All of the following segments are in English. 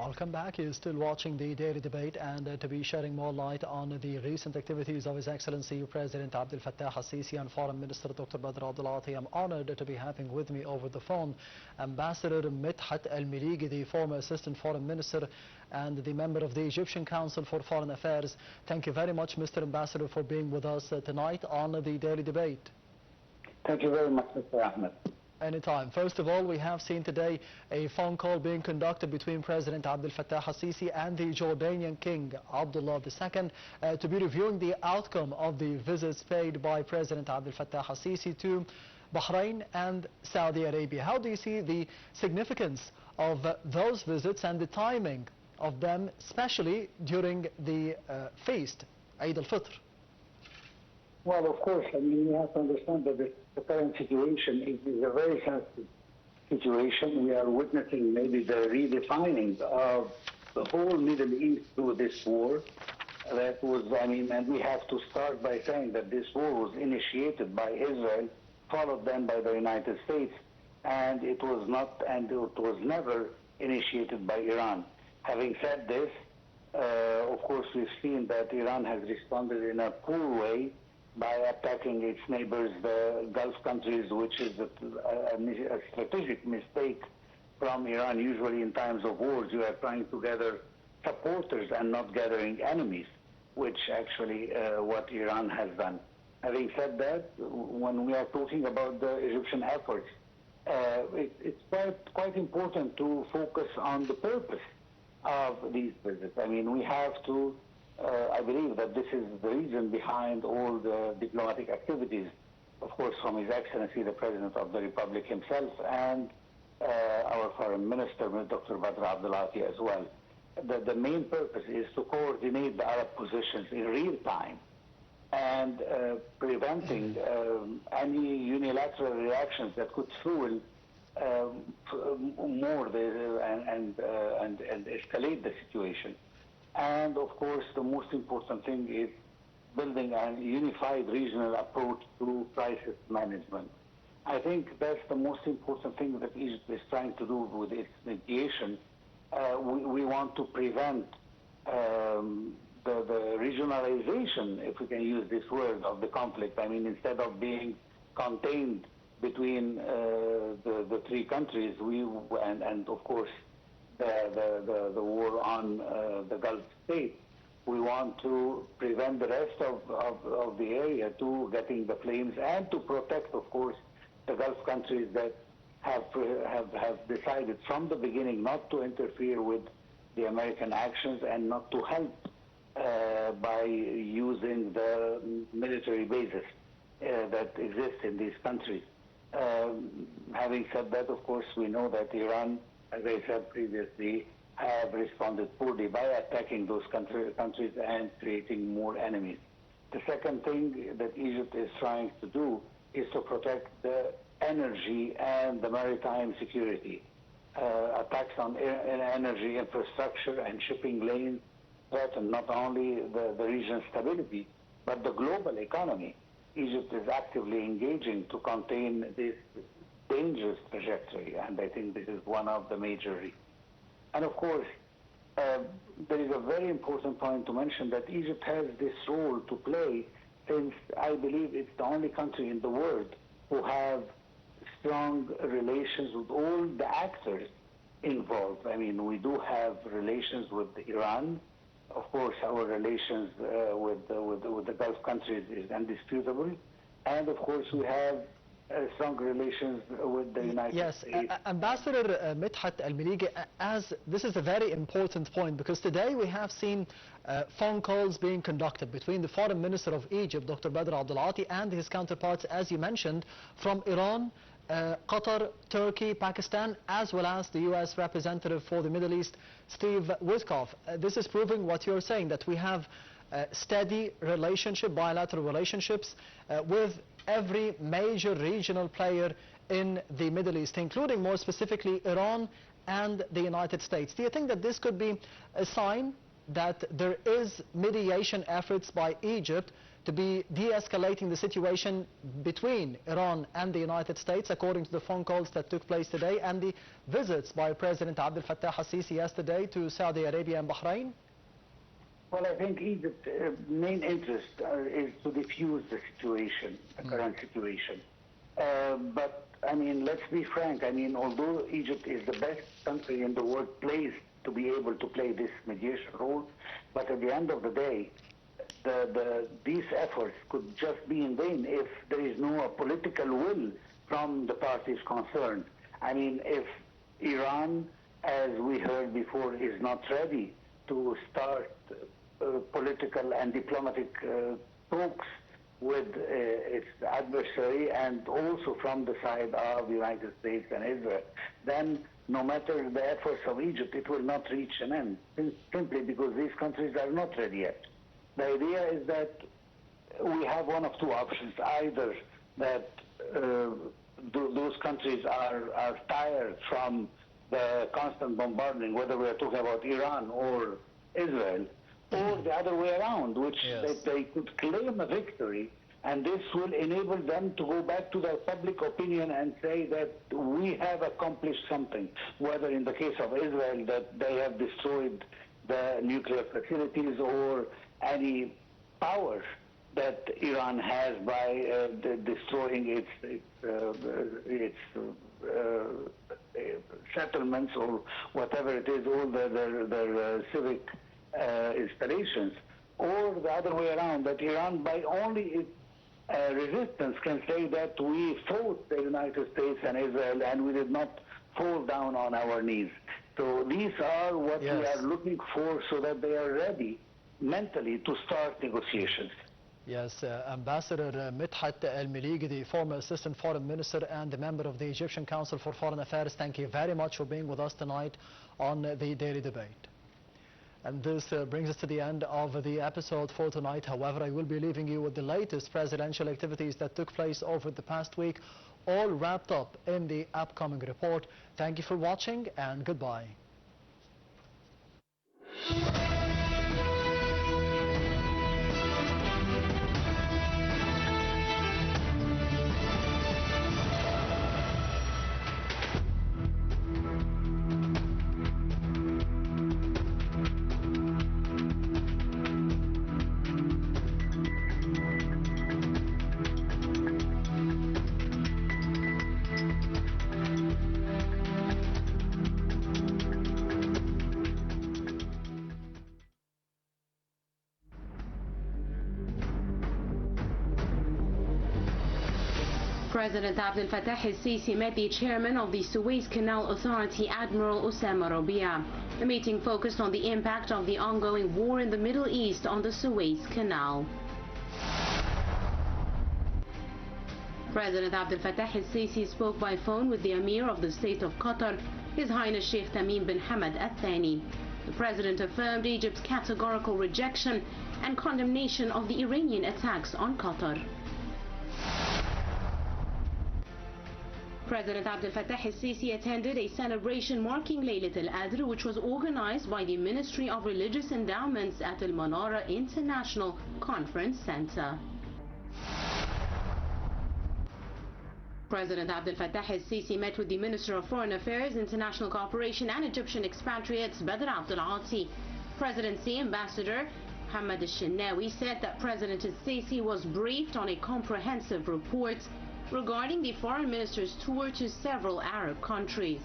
Welcome back. You're still watching the daily debate, and to be shedding more light on the recent activities of His Excellency President Abdel Fattah al-Sisi and Foreign Minister Dr. Badr Abdulati. I'm honored to be having with me over the phone Ambassador Medhat Meligy, the former Assistant Foreign Minister and the member of the Egyptian Council for Foreign Affairs. Thank you very much, Mr. Ambassador, for being with us tonight on the daily debate. Thank you very much, Mr. Ahmed. Anytime. First of all, we have seen today a phone call being conducted between President Abdel Fattah al-Sisi and the Jordanian King Abdullah II to be reviewing the outcome of the visits paid by President Abdel Fattah al-Sisi to Bahrain and Saudi Arabia. How do you see the significance of those visits and the timing of them, especially during the feast, Eid al-Fitr? Well, of course, I mean, we have to understand that the current situation is a very sensitive situation. We are witnessing maybe the redefining of the whole Middle East through this war. That was, I mean, and we have to start by saying that this war was initiated by Israel, followed then by the United States, and it was not, and it was never initiated by Iran. Having said this, of course, we've seen that Iran has responded in a poor way by attacking its neighbors, the Gulf countries, which is a strategic mistake from Iran. Usually in times of wars, you are trying to gather supporters and not gathering enemies, which actually what Iran has done. Having said that, when we are talking about the Egyptian efforts, it's quite important to focus on the purpose of these visits. I mean, we have to I believe that this is the reason behind all the diplomatic activities, of course, from His Excellency the President of the Republic himself and our Foreign Minister, Dr. Badr Abdulati, as well. The main purpose is to coordinate the Arab positions in real time and preventing any unilateral reactions that could fuel more and escalate the situation. And of course, the most important thing is building a unified regional approach to crisis management. I think that's the most important thing that Egypt is trying to do with its mediation. We want to prevent the regionalization, if we can use this word, of the conflict. I mean, instead of being contained between the three countries, and of course, the war on the Gulf states, we want to prevent the rest of the area to getting the flames and to protect, of course, the Gulf countries that have decided from the beginning not to interfere with the American actions and not to help by using the military bases that exist in these countries. Having said that, of course, we know that Iran, as I said previously, have responded poorly by attacking those countries and creating more enemies. The second thing that Egypt is trying to do is to protect the energy and the maritime security. Attacks on energy infrastructure and shipping lanes threaten not only the region's stability, but the global economy. Egypt is actively engaging to contain this dangerous trajectory, and I think this is one of the major reasons. And of course, there is a very important point to mention that Egypt has this role to play, since I believe it's the only country in the world who have strong relations with all the actors involved. I mean, we do have relations with Iran. Of course, our relations with the Gulf countries is indisputable. And of course, we have strong relations with the United States. Yes, Ambassador Medhat Meligy, as this is a very important point, because today we have seen phone calls being conducted between the Foreign Minister of Egypt, Dr. Badr Abdulati, and his counterparts, as you mentioned, from Iran, Qatar, Turkey, Pakistan, as well as the U.S. representative for the Middle East, Steve Witkoff. This is proving what you're saying, that we have steady relationship, bilateral relationships with every major regional player in the Middle East, including more specifically Iran and the United States. Do you think that this could be a sign that there is mediation efforts by Egypt to be de-escalating the situation between Iran and the United States, according to the phone calls that took place today and the visits by President Abdel Fattah al-Sisi yesterday to Saudi Arabia and Bahrain? Well, I think Egypt's main interest is to defuse the situation, the current situation. But, I mean, let's be frank. I mean, although Egypt is the best country in the world placed to be able to play this mediation role, but at the end of the day, these efforts could just be in vain if there is no political will from the parties concerned. I mean, if Iran, as we heard before, is not ready to start political and diplomatic talks with its adversary, and also from the side of the United States and Israel, then no matter the efforts of Egypt, it will not reach an end, simply because these countries are not ready yet. The idea is that we have one of two options: either that those countries are tired from the constant bombarding, whether we are talking about Iran or Israel, or the other way around, which they could claim a victory, and this will enable them to go back to their public opinion and say that we have accomplished something, whether in the case of Israel that they have destroyed the nuclear facilities, or any power that Iran has by destroying its settlements or whatever it is, all their civic installations, or the other way around, that Iran by only its resistance can say that we fought the United States and Israel and we did not fall down on our knees. So these are what we are looking for, so that they are ready mentally to start negotiations. Yes, Ambassador Medhat al-Meligy, the former Assistant Foreign Minister and a member of the Egyptian Council for Foreign Affairs, thank you very much for being with us tonight on the Daily Debate. And this brings us to the end of the episode for tonight. However, I will be leaving you with the latest presidential activities that took place over the past week, all wrapped up in the upcoming report. Thank you for watching, and goodbye. President Abdel Fattah al-Sisi met the chairman of the Suez Canal Authority, Admiral Osama Rabia. The meeting focused on the impact of the ongoing war in the Middle East on the Suez Canal. President Abdel Fattah al-Sisi spoke by phone with the Emir of the State of Qatar, His Highness Sheikh Tamim bin Hamad Al Thani. The President affirmed Egypt's categorical rejection and condemnation of the Iranian attacks on Qatar. President Abdel Fattah al-Sisi attended a celebration marking Laylat al-Adr, which was organized by the Ministry of Religious Endowments at Al Manara International Conference Center. President Abdel Fattah al-Sisi met with the Minister of Foreign Affairs, International Cooperation and Egyptian expatriates, Badr Abdel Ati. Presidency Ambassador Mohammed al-Shinnawi said that President al-Sisi was briefed on a comprehensive report regarding the foreign minister's tour to several Arab countries.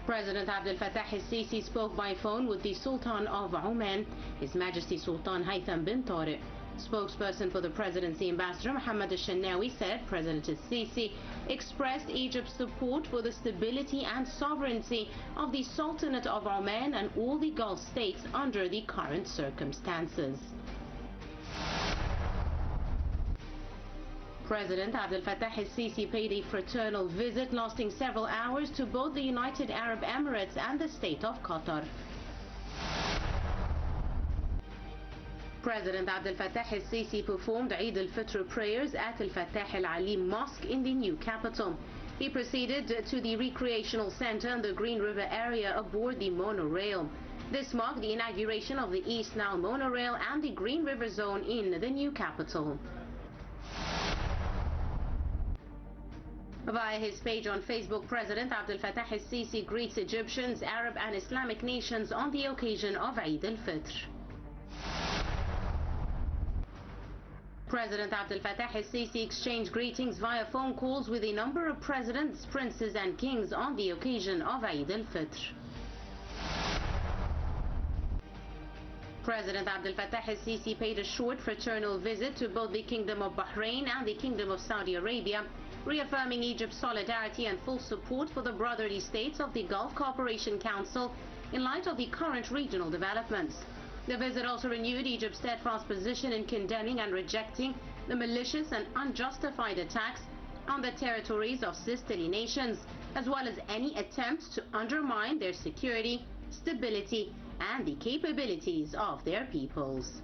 President Abdel Fattah al-Sisi spoke by phone with the Sultan of Oman, His Majesty Sultan Haytham bin Tariq. Spokesperson for the presidency, Ambassador Mohammed al-Shinnawi, said President al-Sisi expressed Egypt's support for the stability and sovereignty of the Sultanate of Oman and all the Gulf states under the current circumstances. President Abdel Fattah al-Sisi paid a fraternal visit lasting several hours to both the United Arab Emirates and the State of Qatar. President Abdel Fattah al-Sisi performed Eid al-Fitr prayers at Al-Fattah al-Alim Mosque in the new capital. He proceeded to the recreational center in the Green River area aboard the monorail. This marked the inauguration of the East Nile monorail and the Green River zone in the new capital. Via his page on Facebook, President Abdel Fattah el-Sisi greets Egyptians, Arab and Islamic nations on the occasion of Eid al-Fitr. President Abdel Fattah el-Sisi exchanged greetings via phone calls with a number of presidents, princes and kings on the occasion of Eid al-Fitr. President Abdel Fattah el-Sisi paid a short fraternal visit to both the Kingdom of Bahrain and the Kingdom of Saudi Arabia, reaffirming Egypt's solidarity and full support for the brotherly states of the Gulf Cooperation Council in light of the current regional developments. The visit also renewed Egypt's steadfast position in condemning and rejecting the malicious and unjustified attacks on the territories of sisterly nations, as well as any attempts to undermine their security, stability, and the capabilities of their peoples.